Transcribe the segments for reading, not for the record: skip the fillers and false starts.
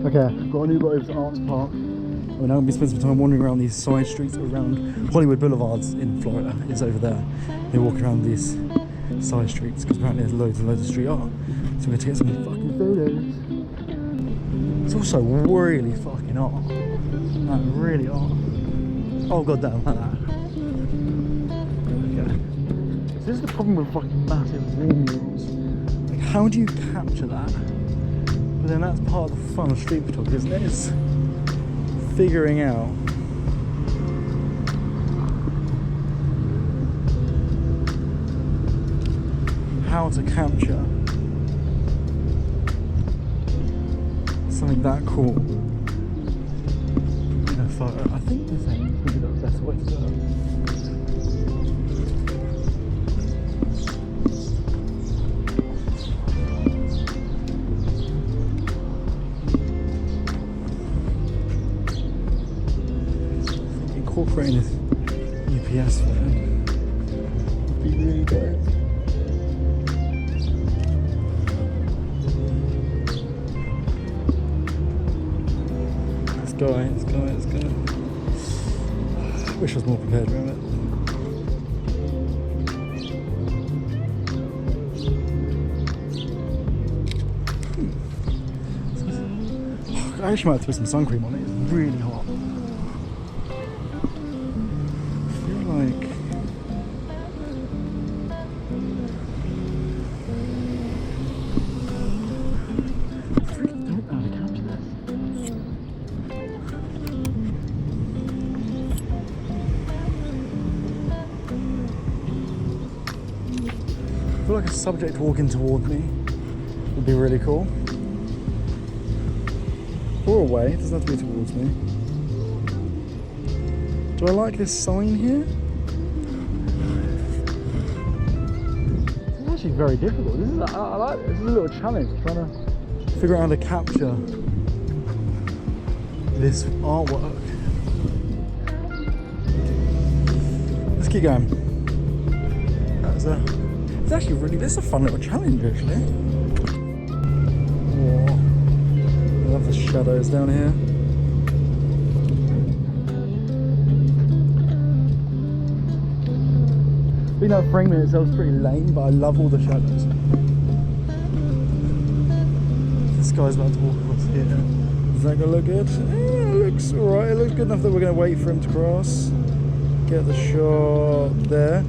Okay, got a new boat over to Arts Park. We're now going to be spending some time wandering around these side streets around Hollywood Boulevards in Florida. It's over there. We're walking around these side streets because apparently there's loads and loads of street art. So we're going to get some fucking photos. It's also really fucking hot. Like, really hot. Oh god damn, like that. Okay. So this is the problem with fucking massive wall murals. Like, how do you capture that? But then that's part of the fun of street photography, isn't it? It's figuring out how to capture something that cool in a photo. I think this is maybe the best way to do it. Incorporating this UPS photo would be really great. Let's go. I wish I was more prepared around it. I actually might have to put some sun cream on it. It's really hot. I feel like a subject walking toward me would be really cool. Or away, it doesn't have to be towards me. Do I like this sign here? It's actually very difficult. This is, I like this. This is a little challenge, trying to figure out how to capture this artwork. Let's keep going. It's actually really, this is a fun little challenge actually. Whoa. I love the shadows down here. I think that framing itself is pretty lame, but I love all the shadows. This guy's about to walk across here. Is that gonna look good? Yeah, it looks alright. It looks good enough that we're gonna wait for him to cross. Get the shot there.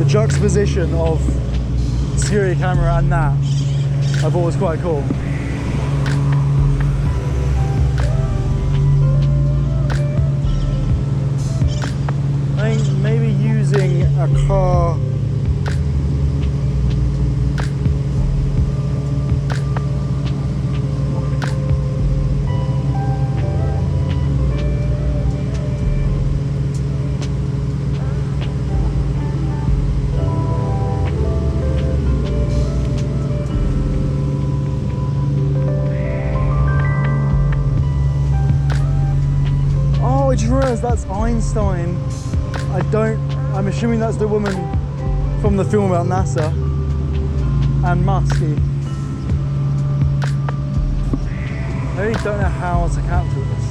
Juxtaposition of security camera and that I thought was quite cool. I think maybe using a car that's Einstein. I'm assuming that's the woman from the film about NASA and Muskie. I really don't know how to capture this.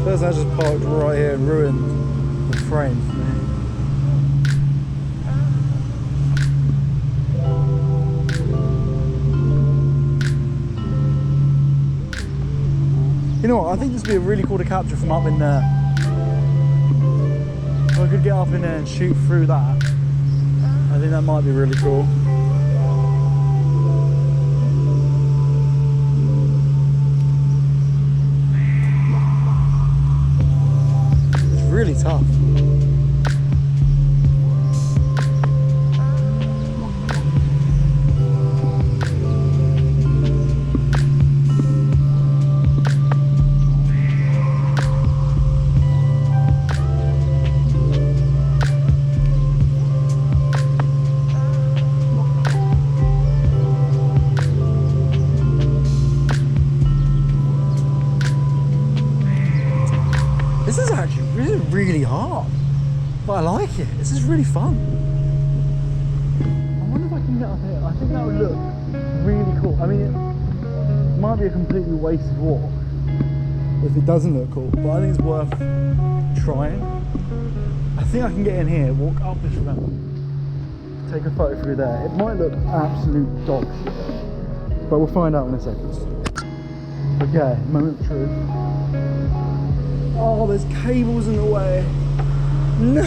First I just parked right here and ruined the frame for me. You know what, I think this would be really cool to capture from up in there. If I could get up in there and shoot through that, I think that might be really cool. hard, but I like it. This is really fun. I wonder if I can get up here. I think that would look really cool. I mean, it might be a completely wasted walk if it doesn't look cool, but I think it's worth trying. I think I can get in here, walk up this ramp, take a photo through there. It might look absolute dog shit, but we'll find out in a second. Okay, moment of truth. Oh, there's cables in the way. No!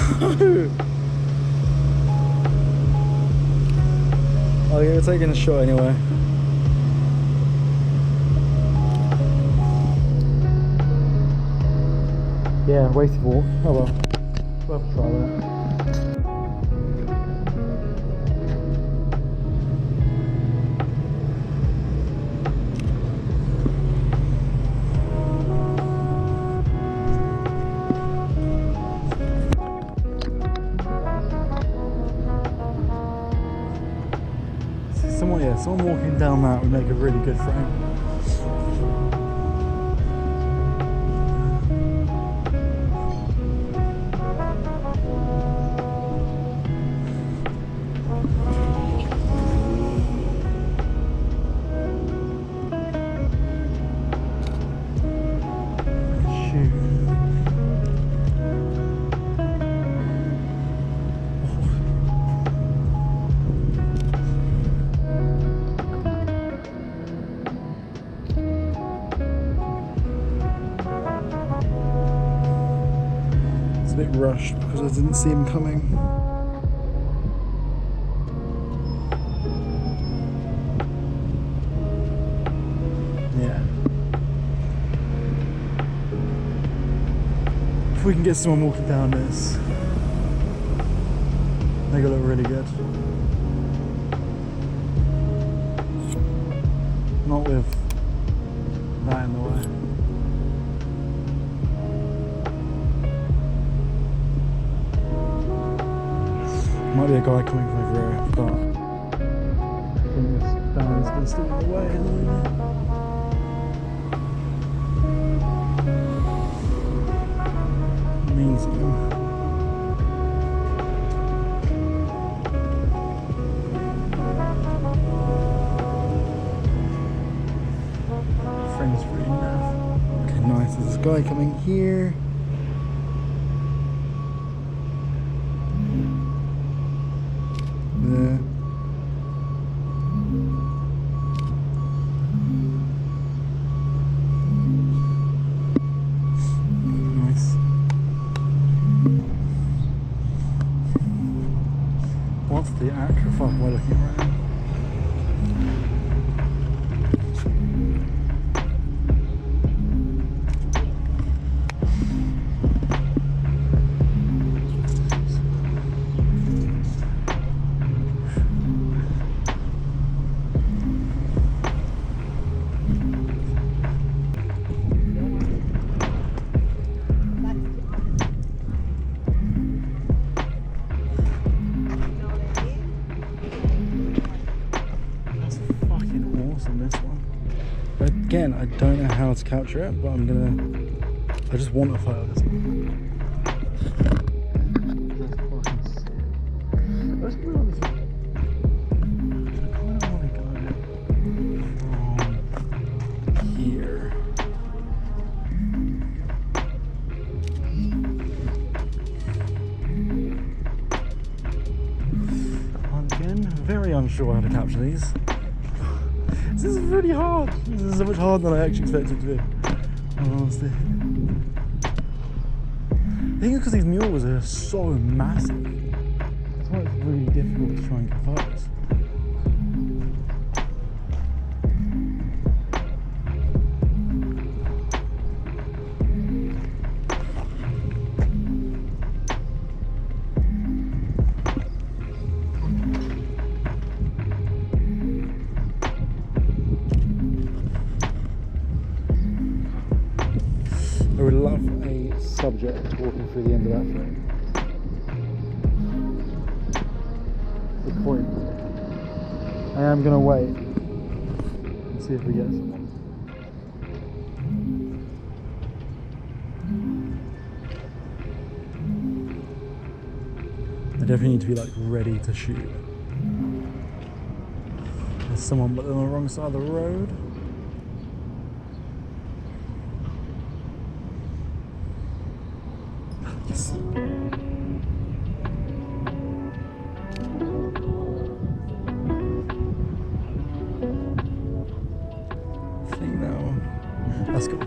Oh, you're taking a shot anyway. Yeah, wasted walk. Oh well. Worth a try with it. Someone walking down that would make a really good frame. Bit rushed because I didn't see him coming. Yeah. If we can get someone walking down this, they're gonna look really good. Not with that in the way. Might be a guy coming from over here, but I think this van's going to stick in the way a little bit. Means something. Frame's really naff. Okay, nice. There's this guy coming here. There. Nice. What's the actual fuck am I looking at right now? Again, I don't know how to capture it, but I just want a photo of this one. Let's be honest. I kind of want to go from here. Again, very unsure how to capture these. This is really hard. This is so much harder than I actually expected it to be. Honestly. I think it's because these mules are so massive. That's why it's really difficult to try and get photos. I would love a subject walking through the end of that frame. The point. I am going to wait and see if we get someone. definitely need to be like ready to shoot. There's someone but they're on the wrong side of the road. Yes. Female. That's cool.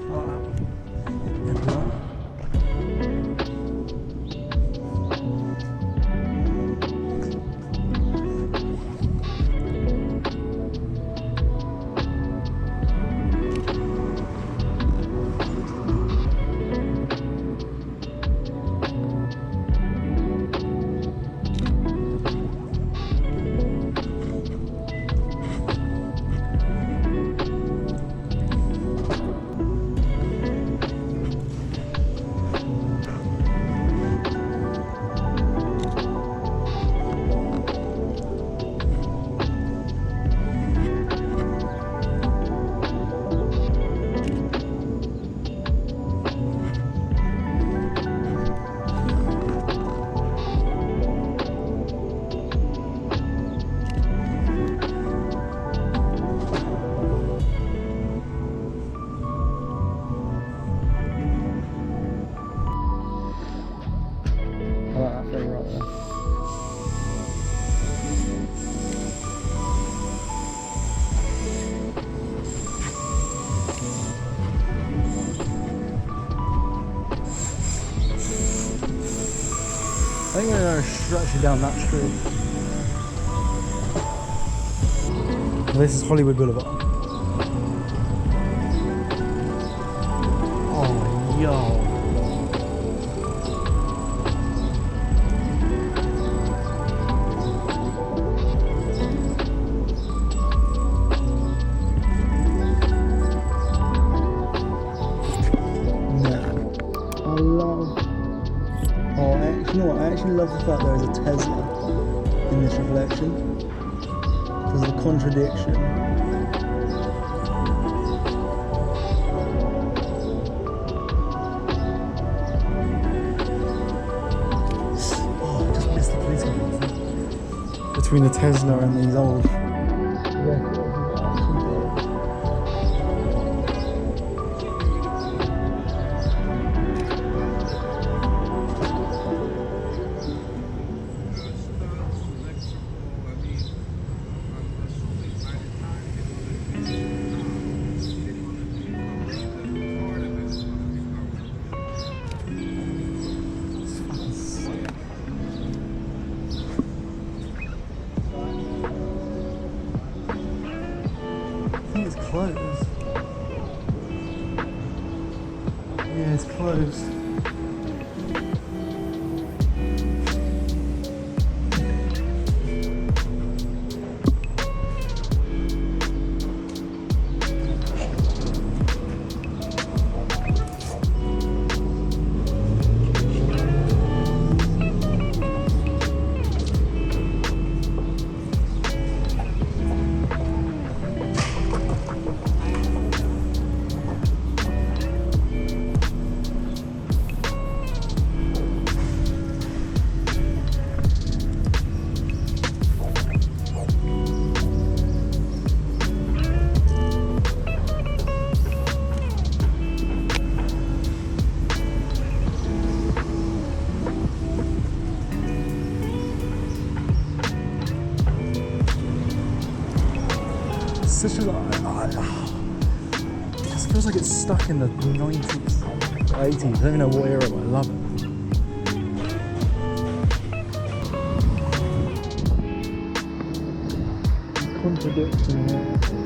I think we're going to stretch it down that street. This is Hollywood Boulevard. Oh, yo. You know what, I actually love the fact there is a Tesla in this reflection because of the contradiction. Oh, I just missed the police car between the Tesla and these old records. It's closed. Yeah, it's closed. Such a, it just feels like it's stuck in the 90s, 80s. I don't even know what era, but I love it. Contradiction here.